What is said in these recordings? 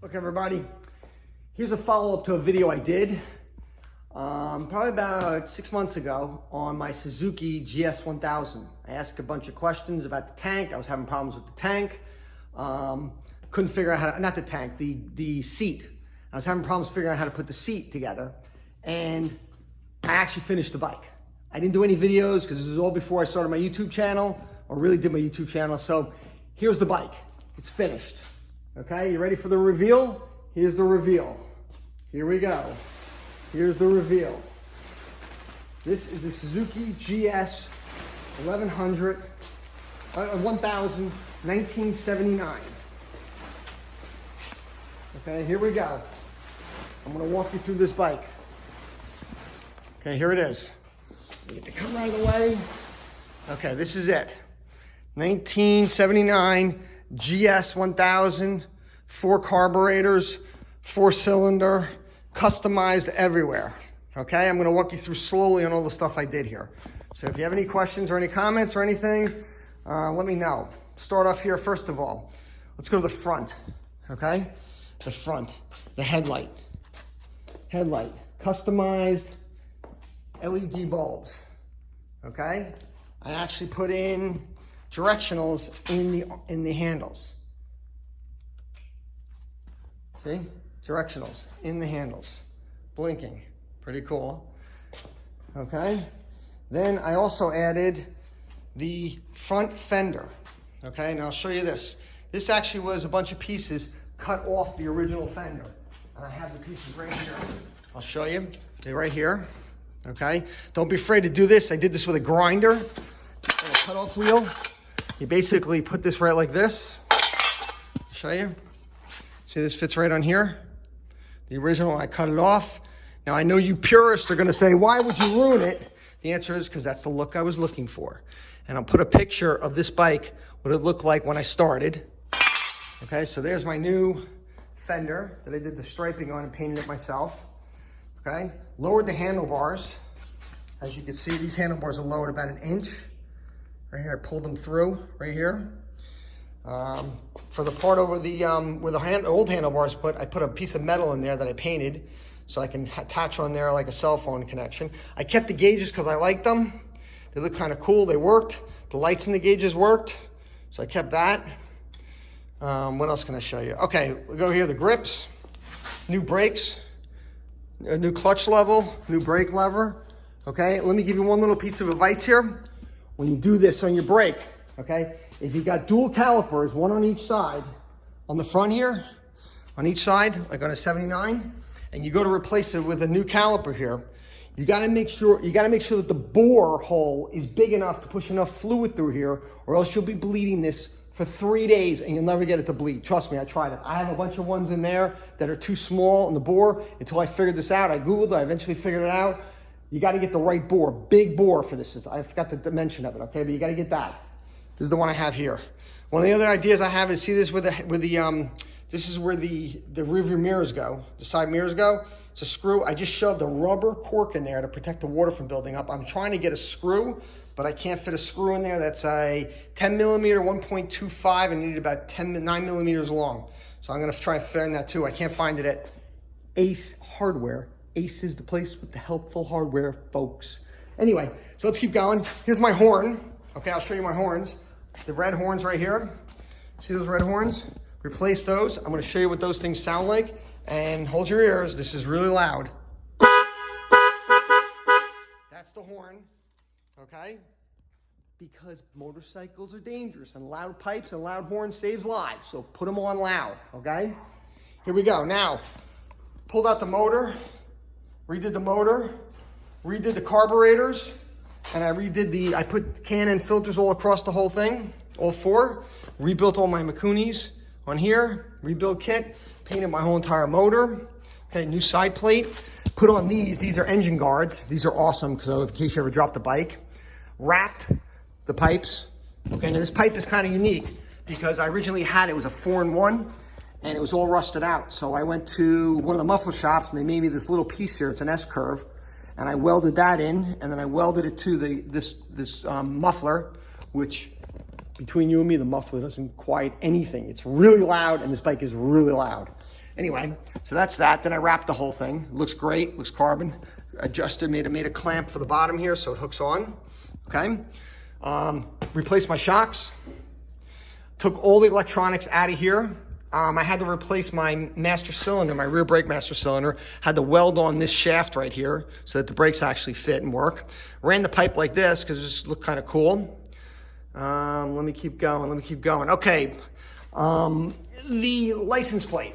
Look everybody, here's a follow-up to a video I did probably about 6 months ago on my Suzuki GS1000. I asked a bunch of questions about the tank. I was having problems with the tank. Couldn't figure out how to, not the tank, the seat. I was having problems figuring out how to put the seat together, and I actually finished the bike. I didn't do any videos because this was all before I started my YouTube channel, or really did my YouTube channel. So here's the bike, it's finished. Okay, you ready for the reveal? Here's the reveal. Here we go. Here's the reveal. This is a Suzuki GS1000, 1979. Okay, here we go. I'm gonna walk you through this bike. Okay, here it is. Get the camera out of the way. Okay, this is it. 1979 GS1000, 4 carburetors, 4-cylinder, customized everywhere. Okay, I'm gonna walk you through slowly on all the stuff I did here. So if you have any questions or any comments or anything, let me know. Start off here, first of all. Let's go to the front, okay? The front, the headlight. Headlight, customized LED bulbs, okay? I actually put in directionals in the handles. See? Directionals in the handles. Blinking. Pretty cool. Okay? Then I also added the front fender. Okay? Now I'll show you this. This actually was a bunch of pieces cut off the original fender. And I have the pieces right here. I'll show you. They're right here. Okay? Don't be afraid to do this. I did this with a grinder and a cutoff wheel. You basically put this right like this. I'll show you. See, this fits right on here. The original, I cut it off. Now, I know you purists are gonna say, why would you ruin it? The answer is because that's the look I was looking for. And I'll put a picture of this bike, what it looked like when I started. Okay, so there's my new fender that I did the striping on and painted it myself. Okay, lowered the handlebars. As you can see, these handlebars are lowered about 1 inch. Right here, I pulled them through, right here. For the part over the, where the old handlebars I put a piece of metal in there that I painted so I can attach on there like a cell phone connection. I kept the gauges because I liked them. They look kind of cool, they worked. The lights in the gauges worked, so I kept that. What else can I show you? Okay, we'll go here, the grips, new brakes, a new clutch level, new brake lever. Okay, let me give you one little piece of advice here. When you do this on your brake, okay, if you've got dual calipers, one on each side, on the front here, on each side, like on a 79, and you go to replace it with a new caliper here, you gotta make sure that the bore hole is big enough to push enough fluid through here, or else you'll be bleeding this for 3 days and you'll never get it to bleed. Trust me, I tried it. I have a bunch of ones in there that are too small in the bore until I figured this out. I Googled it, I eventually figured it out. You got to get the right bore, big bore for this. I forgot the dimension of it, okay? But you got to get that. This is the one I have here. One of the other ideas I have is, see this this is where the rear view mirrors go, the side mirrors go. It's a screw. I just shoved a rubber cork in there to protect the water from building up. I'm trying to get a screw, but I can't fit a screw in there. That's a 10 millimeter, 1.25, and needed about 9 millimeters long. So I'm going to try and find that too. I can't find it at Ace Hardware. Ace is the place with the helpful hardware, folks. Anyway, so let's keep going. Here's my horn. Okay, I'll show you my horns. The red horns right here. See those red horns? Replace those. I'm gonna show you what those things sound like. And hold your ears, this is really loud. That's the horn, okay? Because motorcycles are dangerous and loud pipes and loud horns saves lives. So put them on loud, okay? Here we go. Now, pulled out the motor. Redid the motor, redid the carburetors, and I put Canon filters all across the whole thing, all 4. Rebuilt all my Makunis on here, rebuild kit, painted my whole entire motor. Okay, new side plate. Put on these are engine guards. These are awesome, because in case you ever drop the bike. Wrapped the pipes. Okay, now this pipe is kind of unique, because I originally had it was a 4-in-1. And it was all rusted out. So I went to one of the muffler shops and they made me this little piece here. It's an S-curve. And I welded that in, and then I welded it to this muffler, which between you and me, the muffler doesn't quiet anything. It's really loud, and this bike is really loud. Anyway, so that's that. Then I wrapped the whole thing. It looks great, looks carbon. Adjusted, made a clamp for the bottom here so it hooks on, okay? Replaced my shocks. Took all the electronics out of here. I had to replace my master cylinder, my rear brake master cylinder. Had to weld on this shaft right here so that the brakes actually fit and work. Ran the pipe like this because it just looked kind of cool. Let me keep going. Okay, the license plate.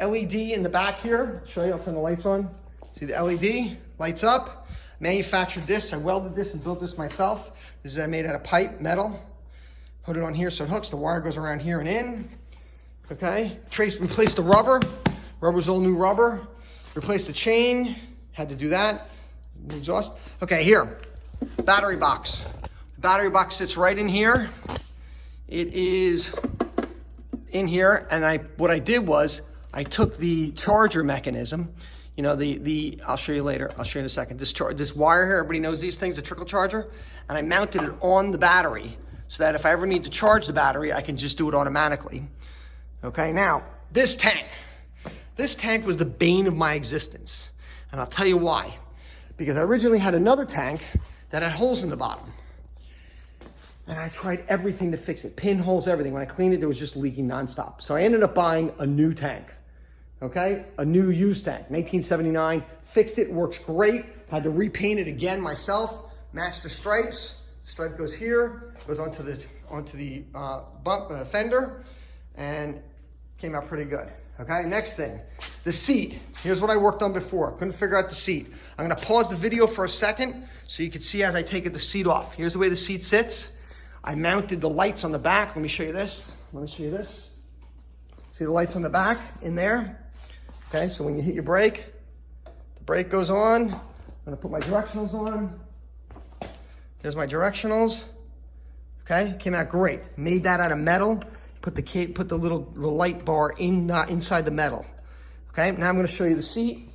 LED in the back here. Show you, I'll turn the lights on. See the LED, lights up. Manufactured this, I welded this and built this myself. This is made out of pipe, metal. Put it on here so it hooks. The wire goes around here and in. Okay, replaced the rubber. Rubber's all new rubber. Replaced the chain, had to do that. Exhaust. Okay, here, battery box. The battery box sits right in here. It is in here, and what I did was, I took the charger mechanism, you know, I'll show you later, I'll show you in a second. This wire here, everybody knows these things, the trickle charger, and I mounted it on the battery so that if I ever need to charge the battery, I can just do it automatically. Okay, now, this tank was the bane of my existence, and I'll tell you why. Because I originally had another tank that had holes in the bottom. And I tried everything to fix it, pinholes, everything. When I cleaned it, it was just leaking nonstop. So I ended up buying a new tank, okay? A new used tank, 1979. Fixed it, works great. Had to repaint it again myself, match the stripes. Stripe goes here, goes onto the fender, and came out pretty good, okay? Next thing, the seat. Here's what I worked on before. Couldn't figure out the seat. I'm gonna pause the video for a second so you can see as I take the seat off. Here's the way the seat sits. I mounted the lights on the back. Let me show you this. See the lights on the back in there? Okay, so when you hit your brake, the brake goes on. I'm gonna put my directionals on. There's my directionals. Okay, came out great. Made that out of metal. Put the little light bar inside the metal. Okay, now I'm gonna show you the seat.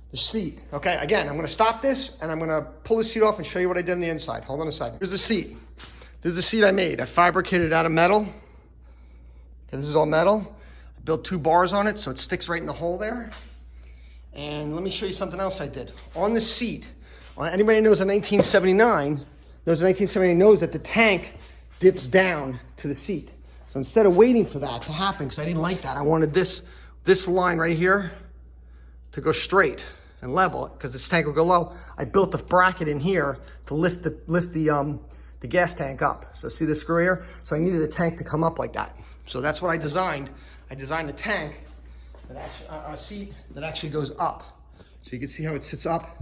The seat, okay, again, I'm gonna stop this and I'm gonna pull the seat off and show you what I did on the inside. Hold on a second. Here's the seat. This is the seat I made. I fabricated it out of metal. Okay, this is all metal. I built 2 bars on it so it sticks right in the hole there. And let me show you something else I did. On the seat, anybody who knows a 1979, knows that the tank dips down to the seat. So instead of waiting for that to happen, because I didn't like that, I wanted this line right here to go straight and level, because this tank will go low. I built the bracket in here to lift the gas tank up. So see the screw here? So I needed the tank to come up like that. So that's what I designed. I designed a tank, a seat that actually goes up. So you can see how it sits up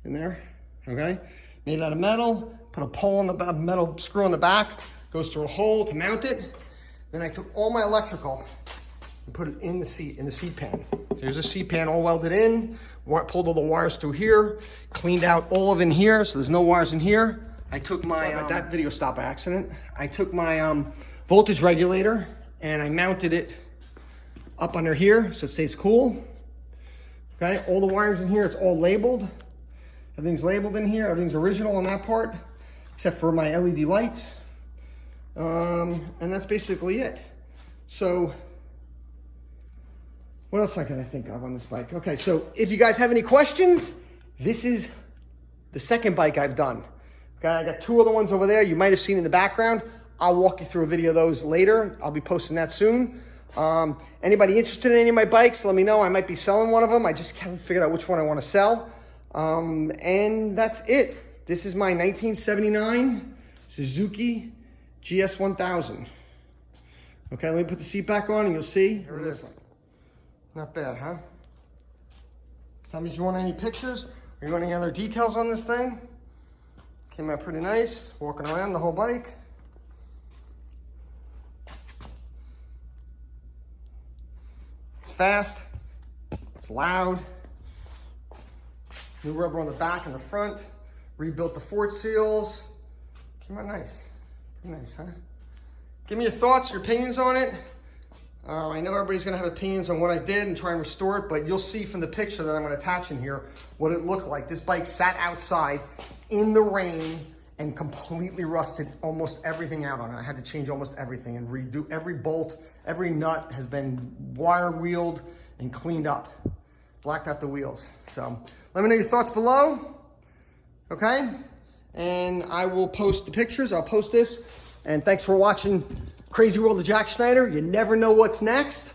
in there, okay? Made it out of metal, put a pole on the metal screw on the back, goes through a hole to mount it. Then I took all my electrical and put it in the seat pan. There's a seat pan all welded in, pulled all the wires through here, cleaned out all of in here, so there's no wires in here. I took my, that video stopped by accident. I took my voltage regulator and I mounted it up under here so it stays cool. Okay, all the wires in here, it's all labeled. Everything's labeled in here, everything's original on that part, except for my LED lights. And that's basically it. So, what else can I think of on this bike? Okay, so if you guys have any questions, this is the second bike I've done. Okay, I got 2 other ones over there you might have seen in the background. I'll walk you through a video of those later. I'll be posting that soon. Anybody interested in any of my bikes, let me know. I might be selling one of them. I just haven't figured out which one I want to sell. And that's it. This is my 1979 Suzuki GS1000. Okay, let me put the seat back on and you'll see. Here it is. Not bad, huh? Tell me if you want any pictures or you want any other details on this thing. Came out pretty nice, walking around the whole bike. It's fast, it's loud. New rubber on the back and the front. Rebuilt the Ford seals. Came out nice, pretty nice, huh? Give me your thoughts, your opinions on it. I know everybody's gonna have opinions on what I did and try and restore it, but you'll see from the picture that I'm gonna attach in here what it looked like. This bike sat outside in the rain and completely rusted almost everything out on it. I had to change almost everything and redo every bolt, every nut has been wire wheeled and cleaned up. Blacked out the wheels. So let me know your thoughts below, okay? And I will post the pictures, I'll post this. And thanks for watching Crazy World of Jack Schneider. You never know what's next.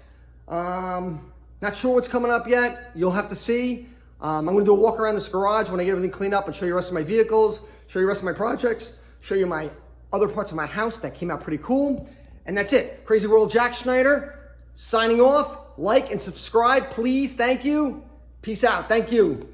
Not sure what's coming up yet. You'll have to see. I'm gonna do a walk around this garage when I get everything cleaned up and show you the rest of my vehicles, show you the rest of my projects, show you my other parts of my house that came out pretty cool. And that's it. Crazy World Jack Schneider, signing off. Like and subscribe, please. Thank you. Peace out. Thank you.